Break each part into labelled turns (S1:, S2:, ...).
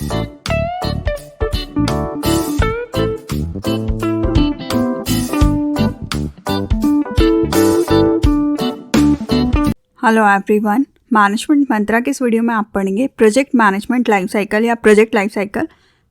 S1: Hello everyone, management मंत्रा के इस video में आप पढ़ेंगे प्रोजेक्ट मैनेजमेंट लाइफ साइकिल या प्रोजेक्ट लाइफ साइकिल।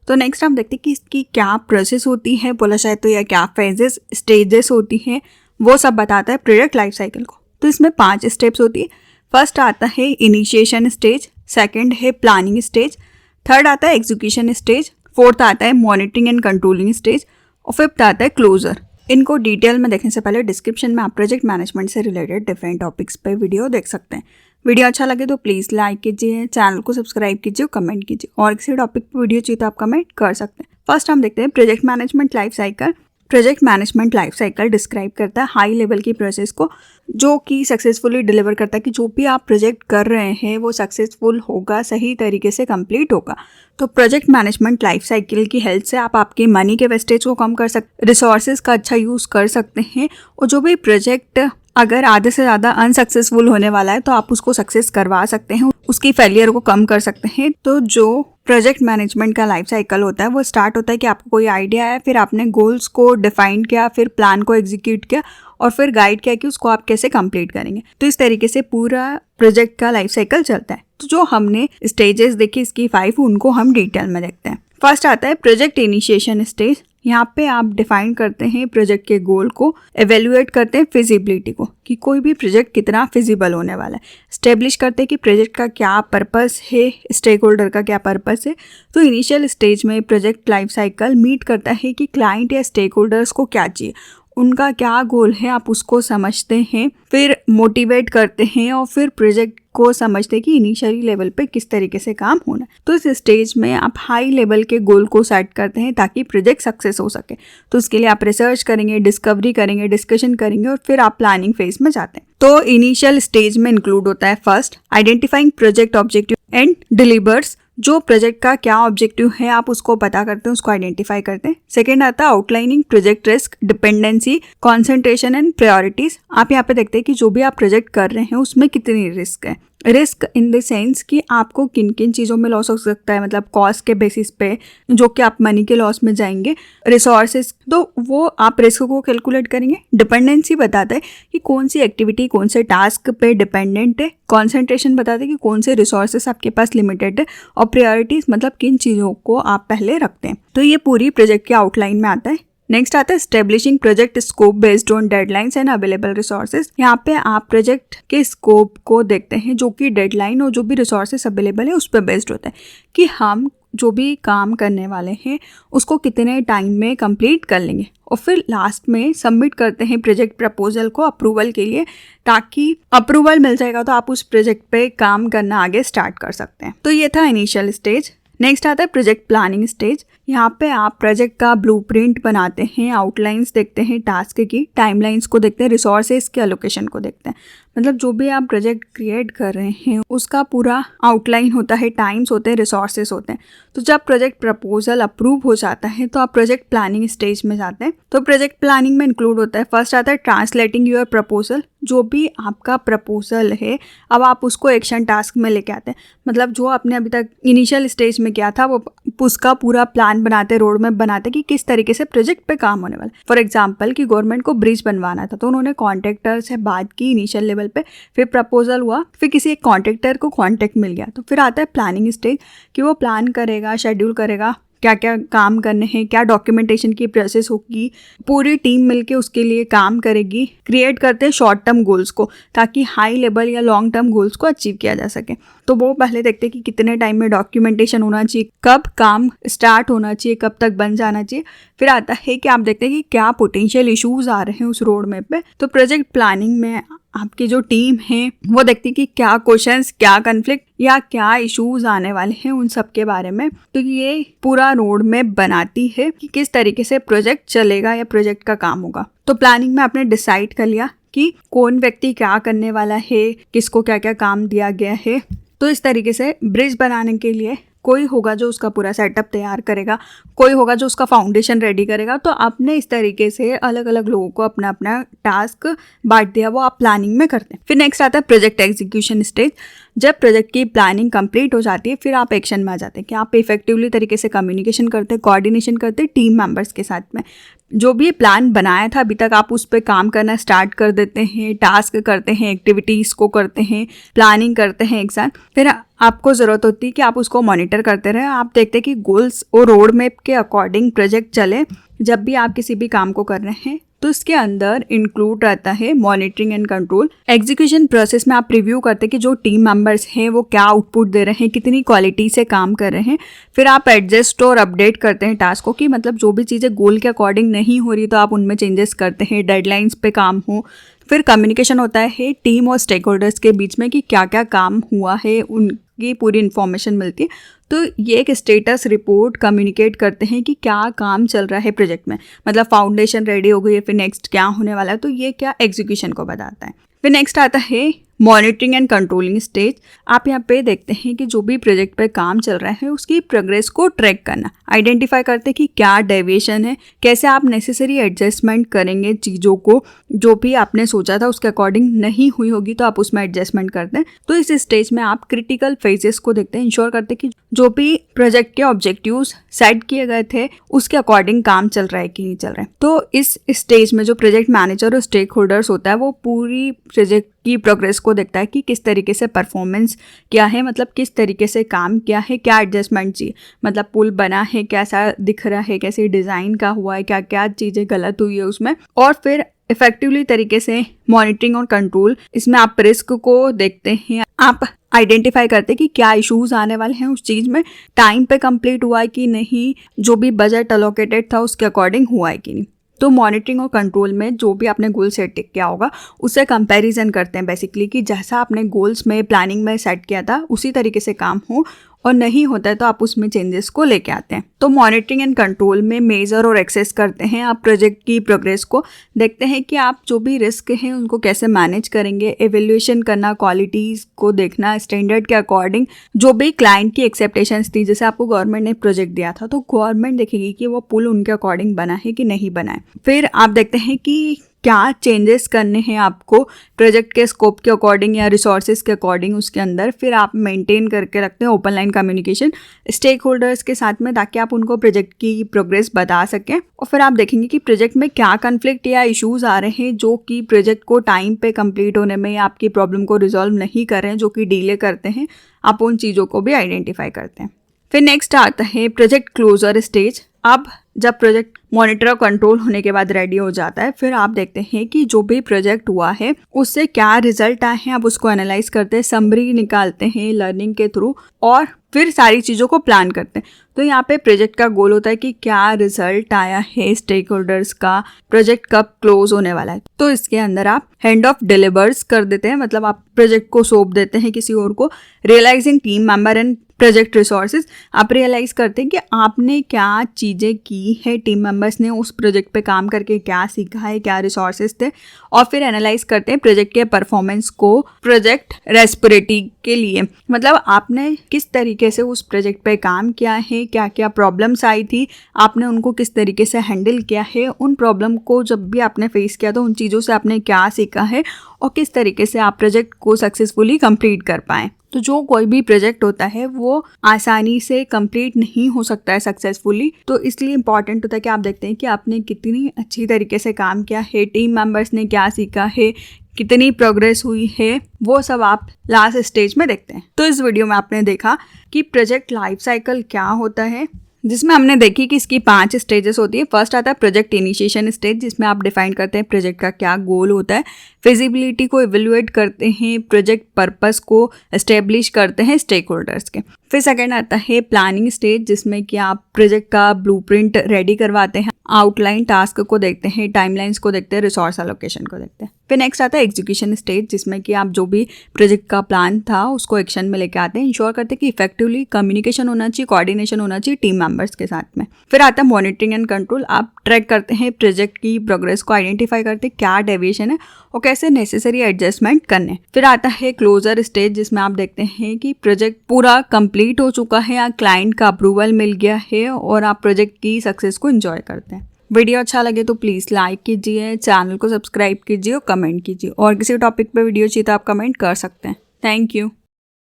S1: तो नेक्स्ट हम देखते हैं कि इसकी क्या प्रोसेस होती है, बोला जाए तो, या क्या फेजेस स्टेजेस होती हैं, वो सब बताता है प्रोजेक्ट लाइफ साइकिल को। तो इसमें 5 स्टेप्स होती है। फर्स्ट आता है इनिशिएशन स्टेज, सेकेंड है प्लानिंग स्टेज, थर्ड आता है एग्जीक्यूशन स्टेज, फोर्थ आता है मॉनिटरिंग एंड कंट्रोलिंग स्टेज और फिफ्थ आता है क्लोजर। इनको डिटेल में देखने से पहले डिस्क्रिप्शन में आप प्रोजेक्ट मैनेजमेंट से रिलेटेड डिफरेंट टॉपिक्स पे वीडियो देख सकते हैं। वीडियो अच्छा लगे तो प्लीज़ लाइक कीजिए, चैनल को सब्सक्राइब कीजिए, कमेंट कीजिए, और किसी टॉपिक पे वीडियो चाहिए तो आप कमेंट कर सकते हैं। फर्स्ट हम देखते हैं project management life cycle. Project management life cycle describe करता है हाई लेवल की प्रोसेस को, जो कि सक्सेसफुली डिलीवर करता है कि जो भी आप प्रोजेक्ट कर रहे हैं वो सक्सेसफुल होगा, सही तरीके से कंप्लीट होगा। तो प्रोजेक्ट मैनेजमेंट लाइफ साइकिल की हेल्प से आप आपके मनी के वेस्टेज को कम कर सकते, रिसोर्सेज का अच्छा यूज़ कर सकते हैं, और जो भी प्रोजेक्ट अगर आधे से ज़्यादा अनसक्सेसफुल होने वाला है तो आप उसको सक्सेस करवा सकते हैं, उसकी फेलियर को कम कर सकते हैं। तो जो प्रोजेक्ट मैनेजमेंट का लाइफ साइकिल होता है वो स्टार्ट होता है कि आपको कोई आइडिया है, फिर आपने गोल्स को डिफाइन किया, फिर प्लान को एग्जीक्यूट किया और फिर गाइड किया कि उसको आप कैसे कंप्लीट करेंगे। तो इस तरीके से पूरा प्रोजेक्ट का लाइफ साइकिल चलता है। तो जो हमने स्टेजेस देखी इसकी 5, उनको हम डिटेल में देखते हैं। फर्स्ट आता है प्रोजेक्ट इनिशिएशन स्टेज। यहाँ पे आप डिफाइन करते हैं प्रोजेक्ट के गोल को, एवेल्युएट करते हैं फिजिबिलिटी को कि कोई भी प्रोजेक्ट कितना फिजिबल होने वाला है, स्टेब्लिश करते हैं कि प्रोजेक्ट का क्या पर्पस है, स्टेक होल्डर का क्या पर्पस है। तो इनिशियल स्टेज में प्रोजेक्ट लाइफ साइकिल मीट करता है कि क्लाइंट या स्टेक होल्डर्स को क्या चाहिए, उनका क्या गोल है, आप उसको समझते हैं, फिर मोटिवेट करते हैं और फिर प्रोजेक्ट को समझते हैं कि इनिशियली लेवल पे किस तरीके से काम होना है। तो इस स्टेज में आप हाई लेवल के गोल को सेट करते हैं ताकि प्रोजेक्ट सक्सेस हो सके। तो उसके लिए आप रिसर्च करेंगे, डिस्कवरी करेंगे, डिस्कशन करेंगे और फिर आप प्लानिंग फेज में जाते हैं। तो इनिशियल स्टेज में इंक्लूड होता है first identifying project objective and delivers. जो प्रोजेक्ट का क्या ऑब्जेक्टिव है आप उसको पता करते हैं, उसको आइडेंटिफाई करते हैं। सेकेंड आता है outlining project risk, dependency, concentration and priorities. आप यहाँ पे देखते हैं कि जो भी आप प्रोजेक्ट कर रहे हैं उसमें कितनी रिस्क है। रिस्क इन द सेंस कि आपको किन किन चीज़ों में लॉस हो सकता है, मतलब कॉस्ट के बेसिस पे जो कि आप मनी के लॉस में जाएंगे। रिसोर्सेज, तो वो आप रिस्क को कैलकुलेट करेंगे। डिपेंडेंसी बताता है कि कौन सी एक्टिविटी कौन से टास्क पे डिपेंडेंट है। कॉन्सेंट्रेशन बताता है कि कौन से रिसोर्सेज आपके पास लिमिटेड है। और प्रायोरिटीज मतलब किन चीज़ों को आप पहले रखते हैं। तो ये पूरी प्रोजेक्ट के आउटलाइन में आता है। नेक्स्ट आता है establishing project scope based on deadlines and available resources. यहाँ पे आप प्रोजेक्ट के स्कोप को देखते हैं जो कि डेडलाइन और जो भी रिसोर्सेज अवेलेबल है उस पर बेस्ड होता है कि हम जो भी काम करने वाले हैं उसको कितने टाइम में कंप्लीट कर लेंगे। और फिर लास्ट में सबमिट करते हैं प्रोजेक्ट प्रपोजल को अप्रूवल के लिए, ताकि अप्रूवल मिल जाएगा तो आप उस प्रोजेक्ट पे काम करना आगे स्टार्ट कर सकते हैं। तो ये था इनिशियल स्टेज। नेक्स्ट आता है प्रोजेक्ट प्लानिंग स्टेज। यहाँ पे आप प्रोजेक्ट का ब्लूप्रिंट बनाते हैं, आउटलाइंस देखते हैं, टास्क की टाइमलाइंस को देखते हैं, रिसोर्सेज के एलोकेशन को देखते हैं। मतलब जो भी आप प्रोजेक्ट क्रिएट कर रहे हैं उसका पूरा आउटलाइन होता है, टाइम्स होते हैं, रिसोर्सेज होते हैं। तो जब प्रोजेक्ट प्रपोजल अप्रूव हो जाता है तो आप प्रोजेक्ट प्लानिंग स्टेज में जाते हैं। तो प्रोजेक्ट प्लानिंग में इंक्लूड होता है फर्स्ट आता है ट्रांसलेटिंग योर प्रपोजल। जो भी आपका प्रपोजल है अब आप उसको एक्शन टास्क में लेके आते हैं। मतलब जो आपने अभी तक इनिशियल स्टेज में किया था वो उसका पूरा प्लान बनाते, रोड मैप बनाते कि किस तरीके से प्रोजेक्ट पे काम होने वाला है। फॉर एग्जांपल कि गवर्नमेंट को ब्रिज बनवाना था तो उन्होंने कॉन्ट्रैक्टर से बात की इनिशियल लेवल पे, फिर प्रपोजल हुआ, फिर किसी एक कॉन्ट्रैक्टर को कॉन्टैक्ट मिल गया। तो फिर आता है प्लानिंग स्टेज कि वो प्लान करेगा, शेड्यूल करेगा, क्या क्या काम करने हैं, क्या डॉक्यूमेंटेशन की प्रोसेस होगी, पूरी टीम मिलके उसके लिए काम करेगी। क्रिएट करते हैं शॉर्ट टर्म गोल्स को ताकि हाई लेवल या लॉन्ग टर्म गोल्स को अचीव किया जा सके। तो वो पहले देखते हैं कि कितने टाइम में डॉक्यूमेंटेशन होना चाहिए, कब काम स्टार्ट होना चाहिए, कब तक बन जाना चाहिए। फिर आता है कि आप देखते हैं कि क्या पोटेंशियल इश्यूज आ रहे हैं उस रोड मैप पे। तो प्रोजेक्ट प्लानिंग में आपकी जो टीम है वो देखती है कि क्या क्वेश्चंस, क्या कन्फ्लिक्ट या क्या इश्यूज आने वाले हैं उन सब के बारे में। तो ये पूरा रोड मैप बनाती है कि किस तरीके से प्रोजेक्ट चलेगा या प्रोजेक्ट का काम होगा। तो प्लानिंग में आपने डिसाइड कर लिया कि कौन व्यक्ति क्या करने वाला है, किसको क्या क्या काम दिया गया है। तो इस तरीके से ब्रिज बनाने के लिए कोई होगा जो उसका पूरा सेटअप तैयार करेगा, कोई होगा जो उसका फाउंडेशन रेडी करेगा। तो आपने इस तरीके से अलग अलग लोगों को अपना अपना टास्क बांट दिया, वो आप प्लानिंग में करते हैं। फिर नेक्स्ट आता है प्रोजेक्ट एग्जीक्यूशन स्टेज। जब प्रोजेक्ट की प्लानिंग कंप्लीट हो जाती है फिर आप एक्शन में आ जाते हैं कि आप इफेक्टिवली तरीके से कम्युनिकेशन करते हैं, कोऑर्डिनेशन करते हैं टीम मेंबर्स के साथ में। जो भी प्लान बनाया था अभी तक आप उस पर काम करना स्टार्ट कर देते हैं, टास्क करते हैं, एक्टिविटीज़ को करते हैं, प्लानिंग करते हैं एक साथ। फिर आपको ज़रूरत होती है कि आप उसको मॉनिटर करते रहें। आप देखते हैं कि गोल्स और रोड मैप के अकॉर्डिंग प्रोजेक्ट चले। जब भी आप किसी भी काम को कर रहे हैं तो इसके अंदर इंक्लूड रहता है monitoring and control. Execution process में आप रिव्यू करते हैं कि जो टीम मेंबर्स हैं वो क्या आउटपुट दे रहे हैं, कितनी क्वालिटी से काम कर रहे हैं। फिर आप एडजस्ट और अपडेट करते हैं टास्क को, कि मतलब जो भी चीज़ें गोल के अकॉर्डिंग नहीं हो रही तो आप उनमें चेंजेस करते हैं, डेडलाइंस पे काम हो। फिर कम्युनिकेशन होता है टीम और स्टेक होल्डर्स के बीच में कि क्या क्या काम हुआ है, उनकी पूरी इन्फॉर्मेशन मिलती है। तो ये एक स्टेटस रिपोर्ट कम्युनिकेट करते हैं कि क्या काम चल रहा है प्रोजेक्ट में, मतलब फाउंडेशन रेडी हो गई है, फिर नेक्स्ट क्या होने वाला है। तो ये क्या एग्जीक्यूशन को बताता है। फिर नेक्स्ट आता है मॉनिटरिंग एंड कंट्रोलिंग स्टेज। आप यहाँ पे देखते हैं कि जो भी प्रोजेक्ट पे काम चल रहा है उसकी प्रोग्रेस को ट्रैक करना, आइडेंटिफाई करते हैं कि क्या डेविएशन है, कैसे आप नेसेसरी एडजस्टमेंट करेंगे चीज़ों को, जो भी आपने सोचा था उसके अकॉर्डिंग नहीं हुई होगी तो आप उसमें एडजस्टमेंट करते हैं। तो इस स्टेज में आप क्रिटिकल फेजेस को देखते हैं, इंश्योर करते हैं कि जो भी प्रोजेक्ट के ऑब्जेक्टिव्स सेट किए गए थे उसके अकॉर्डिंग काम चल रहा है कि नहीं चल रहा है। तो इस स्टेज में जो प्रोजेक्ट मैनेजर और स्टेक होल्डर्स होता है वो पूरी प्रोजेक्ट की प्रोग्रेस को देखता है कि किस तरीके से परफॉर्मेंस क्या है, मतलब किस तरीके से काम किया है, क्या एडजस्टमेंट चाहिए, मतलब पुल बना है, कैसा दिख रहा है, कैसे डिज़ाइन का हुआ है, क्या क्या चीज़ें गलत हुई है उसमें। और फिर इफेक्टिवली तरीके से मॉनिटरिंग और कंट्रोल, इसमें आप रिस्क को देखते हैं, आप आइडेंटिफाई करते हैं कि क्या इश्यूज आने वाले हैं उस चीज़ में, टाइम पे कंप्लीट हुआ है कि नहीं, जो भी बजट अलोकेटेड था उसके अकॉर्डिंग हुआ है कि नहीं। तो मॉनिटरिंग और कंट्रोल में जो भी आपने गोल सेट किया होगा उससे कंपैरिजन करते हैं बेसिकली, कि जैसा आपने गोल्स में प्लानिंग में सेट किया था उसी तरीके से काम हो, और नहीं होता है तो आप उसमें चेंजेस को लेके आते हैं। तो मॉनिटरिंग एंड कंट्रोल में मेजर और एक्सेस करते हैं, आप प्रोजेक्ट की प्रोग्रेस को देखते हैं कि आप जो भी रिस्क हैं उनको कैसे मैनेज करेंगे, एवेल्यूएशन करना, क्वालिटीज़ को देखना स्टैंडर्ड के अकॉर्डिंग, जो भी क्लाइंट की एक्सेप्टेशंस थी। जैसे आपको गवर्नमेंट ने प्रोजेक्ट दिया था तो गवर्नमेंट देखेगी कि वो पुल उनके अकॉर्डिंग बना है कि नहीं बना है। फिर आप देखते हैं कि क्या चेंजेस करने हैं आपको प्रोजेक्ट के स्कोप के अकॉर्डिंग या रिसोर्सेज के अकॉर्डिंग उसके अंदर। फिर आप मेंटेन करके रखते हैं open line communication stakeholders के साथ में, ताकि आप उनको प्रोजेक्ट की प्रोग्रेस बता सकें। और फिर आप देखेंगे कि प्रोजेक्ट में क्या कन्फ्लिक्ट या इश्यूज आ रहे हैं जो कि प्रोजेक्ट को टाइम पे कंप्लीट होने में या आपकी प्रॉब्लम को रिजॉल्व नहीं कर रहे हैं, जो कि डिले करते हैं, आप उन चीज़ों को भी आइडेंटिफाई करते हैं। फिर नेक्स्ट आता है प्रोजेक्ट क्लोजर स्टेज। अब जब प्रोजेक्ट मॉनिटर और कंट्रोल होने के बाद रेडी हो जाता है फिर आप देखते हैं कि जो भी प्रोजेक्ट हुआ है उससे क्या रिजल्ट आए हैं, आप उसको एनालाइज करते हैं, समरी निकालते हैं लर्निंग के थ्रू, और फिर सारी चीज़ों को प्लान करते हैं। तो यहाँ पे प्रोजेक्ट का गोल होता है कि क्या रिजल्ट आया है स्टेक होल्डर्स का, प्रोजेक्ट कब क्लोज होने वाला है। तो इसके अंदर आप हैंड ऑफ डिलीवर्स कर देते हैं, मतलब आप प्रोजेक्ट को सौंप देते हैं किसी और को। Realising team member and project resources, आप रियलाइज़ करते हैं कि आपने क्या चीज़ें की है, टीम मेंबर्स ने उस प्रोजेक्ट पे काम करके क्या सीखा है, क्या रिसोर्सेज थे, और फिर एनालाइज करते हैं प्रोजेक्ट के परफॉर्मेंस को प्रोजेक्ट रेस्पिरेटी के लिए, मतलब आपने किस तरीके से उस प्रोजेक्ट पे काम किया है, क्या क्या प्रॉब्लम्स आई थी, आपने उनको किस तरीके से हैंडल किया है, उन प्रॉब्लम को जब भी आपने फेस किया तो उन चीज़ों से आपने क्या सीखा है, और किस तरीके से आप प्रोजेक्ट को सक्सेसफुली कंप्लीट कर पाएँ। तो जो कोई भी प्रोजेक्ट होता है वो आसानी से कंप्लीट नहीं हो सकता है सक्सेसफुली, तो इसलिए इंपॉर्टेंट होता है कि आप देखते हैं कि आपने कितनी अच्छी तरीके से काम किया है, टीम मेंबर्स ने क्या सीखा है, कितनी प्रोग्रेस हुई है, वो सब आप लास्ट स्टेज में देखते हैं। तो इस वीडियो में आपने देखा कि प्रोजेक्ट लाइफ साइकिल क्या होता है, जिसमें हमने देखी कि इसकी 5 स्टेजेस होती है। फर्स्ट आता है प्रोजेक्ट इनिशिएशन स्टेज, जिसमें आप डिफाइन करते हैं प्रोजेक्ट का क्या गोल होता है, फिजिबिलिटी को इवेल्युएट करते हैं, प्रोजेक्ट पर्पस को एस्टेब्लिश करते हैं स्टेक होल्डर्स के। फिर सेकेंड आता है प्लानिंग स्टेज, जिसमें कि आप प्रोजेक्ट का ब्लूप्रिंट रेडी करवाते हैं, आउटलाइन टास्क को देखते हैं, टाइमलाइंस को देखते हैं, रिसोर्स एलोकेशन को देखते हैं। फिर नेक्स्ट आता है एग्जीक्यूशन स्टेज, जिसमें कि आप जो भी प्रोजेक्ट का प्लान था उसको एक्शन में लेके आते हैं, इंश्योर करते हैं कि इफेक्टिवली कम्युनिकेशन होना चाहिए, कोऑर्डिनेशन होना चाहिए टीम मेंबर्स के साथ में। फिर आता है मॉनिटरिंग एंड कंट्रोल, आप ट्रैक करते हैं प्रोजेक्ट की प्रोग्रेस को, आइडेंटिफाई करते हैं क्या डेविएशन है और कैसे कैसे नेसेसरी एडजस्टमेंट करने। फिर आता है क्लोजर स्टेज, जिसमें आप देखते हैं कि प्रोजेक्ट पूरा कंप्लीट हो चुका है या क्लाइंट का अप्रूवल मिल गया है और आप प्रोजेक्ट की सक्सेस को एंजॉय करते हैं। वीडियो अच्छा लगे तो प्लीज़ लाइक कीजिए, चैनल को सब्सक्राइब कीजिए और कमेंट कीजिए। और किसी टॉपिक पे वीडियो चाहिए तो आप कमेंट कर सकते हैं। Thank you.